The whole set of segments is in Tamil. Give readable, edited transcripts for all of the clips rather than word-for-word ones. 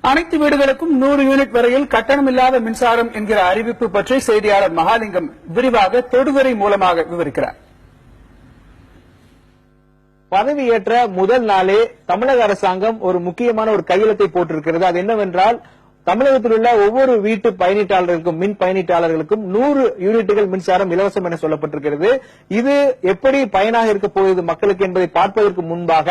அனைத்து வீடுகளுக்கும் 100 யூனிட் வரையில் கட்டணமில்லாத மின்சாரம் என்கிற அறிவிப்பு பற்றி செய்தியாளர் மகாலிங்கம் விரிவாக தொடுவரை மூலமாக விவரிக்கிறார். பதவியேற்ற முதல் நாளே தமிழக அரசாங்கம் ஒரு முக்கியமான ஒரு கையெழுத்தை போட்டிருக்கிறது. அது என்னவென்றால், தமிழகத்தில் உள்ள ஒவ்வொரு வீட்டு பயனீட்டாளர்களுக்கும் மின் பயனீட்டாளர்களுக்கும் 100 யூனிட்டுகள் மின்சாரம் இலவசம் என சொல்லப்பட்டிருக்கிறது. இது எப்படி பயனாக இருக்க போகுது மக்களுக்கு என்பதை பார்ப்பதற்கு முன்பாக,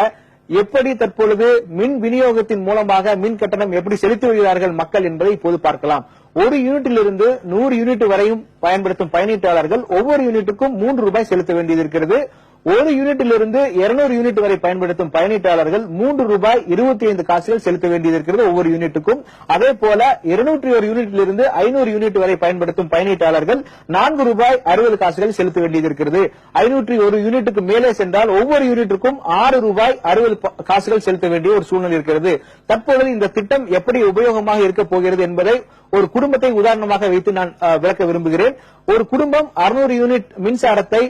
எப்படி தற்பொழுது மின் விநியோகத்தின் மூலமாக மின் கட்டணம் எப்படி செலுத்தி வருகிறார்கள் மக்கள் என்பதை இப்போது பார்க்கலாம். ஒரு யூனிட்டிலிருந்து 100 யூனிட் வரையும் பயன்படுத்தும் பயனீட்டாளர்கள் ஒவ்வொரு யூனிட்டுக்கும் 3 ரூபாய் செலுத்த வேண்டியது இருக்கிறது. ஒரு யூனிட்டிலிருந்து 200 யூனிட் வரை பயன்படுத்தும் பயனீட்டாளர்கள் 3 ரூபாய் 25 காசுகள் செலுத்த வேண்டியது இருக்கிறது ஒவ்வொரு யூனிட்டுக்கும். அதே போல 201 யூனிட்டிலிருந்து 500 யூனிட் வரை பயன்படுத்தும் பயனீட்டாளர்கள் 4 ரூபாய் 60 காசுகள் செலுத்த வேண்டியது இருக்கிறது. 501 யூனிட்டுக்கு மேலே சென்றால் ஒவ்வொரு யூனிட்டுக்கும் 6 ரூபாய் 60 காசுகள் செலுத்த வேண்டிய ஒரு சூழ்நிலை இருக்கிறது. தற்பொழுது இந்த திட்டம் எப்படி உபயோகமாக இருக்க போகிறது என்பதை ஒரு குடும்பத்தை உதாரணமாக வைத்து நான் விளக்க விரும்புகிறேன். ஒரு குடும்பம் 600 யூனிட் மின்சாரத்தை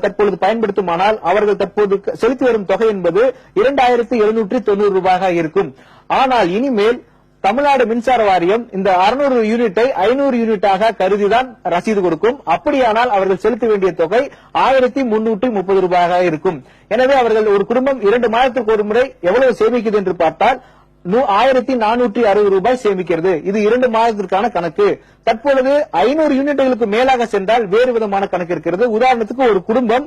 தற்பொழுது பயன்படுத்துமானால் அவர்கள் தற்போது செலுத்தி வரும் தொகை என்பது 2790 ரூபாயாக இருக்கும். ஆனால் இனிமேல் தமிழ்நாடு மின்சார வாரியம் இந்த 600 யூனிட்டை 500 யூனிட்டாக கருதிதான் ரசீது கொடுக்கும். அப்படியானால் அவர்கள் செலுத்த வேண்டிய தொகை 1330 ரூபாயாக இருக்கும். எனவே அவர்கள் ஒரு குடும்பம் 2 மாதத்திற்கு ஒரு முறை எவ்வளவு சேமிக்குது என்று பார்த்தால் 1460 ரூபாய் சேமிக்கிறது. இது 2 மாதத்திற்கான கணக்கு. தற்பொழுது 500 யூனிட்டுகளுக்கு மேலாக சென்றால் வேறு விதமான கணக்கு இருக்கிறது. உதாரணத்துக்கு ஒரு குடும்பம்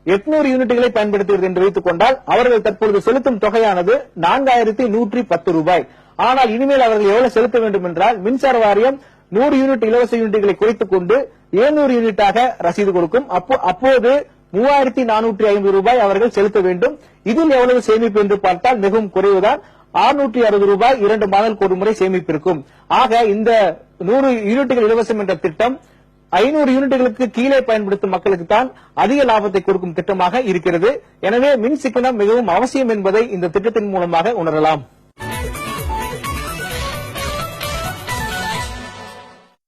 800 யூனிட்டுகளை பயன்படுத்துகிறது என்று வைத்துக் கொண்டால் அவர்கள் தற்பொழுது செலுத்தும் தொகையானது 4110 ரூபாய். ஆனால் இனிமேல் அவர்கள் எவ்வளவு செலுத்த வேண்டும் என்றால், மின்சார வாரியம் 100 யூனிட் இலவச யூனிட்டுகளை குறைத்துக் கொண்டு 700 யூனிட்டாக ரசீது கொடுக்கும். அப்போது 3450 ரூபாய் அவர்கள் செலுத்த வேண்டும். இதில் எவ்வளவு சேமிப்பு என்று பார்த்தால் மிகவும் குறைவுதான். 660 ரூபாய் 2 மாதங்களுக்கு ஒரு முறை சேமிப்பிருக்கும். ஆக இந்த 100 யூனிட்டுகள் இலவசம் என்ற திட்டம் 500 யூனிட்டுகளுக்கு கீழே பயன்படுத்தும் மக்களுக்கு தான் அதிக லாபத்தை கொடுக்கும் திட்டமாக இருக்கிறது. எனவே மின் சிக்கனம் மிகவும் அவசியம் என்பதை இந்த திட்டத்தின் மூலமாக உணரலாம்.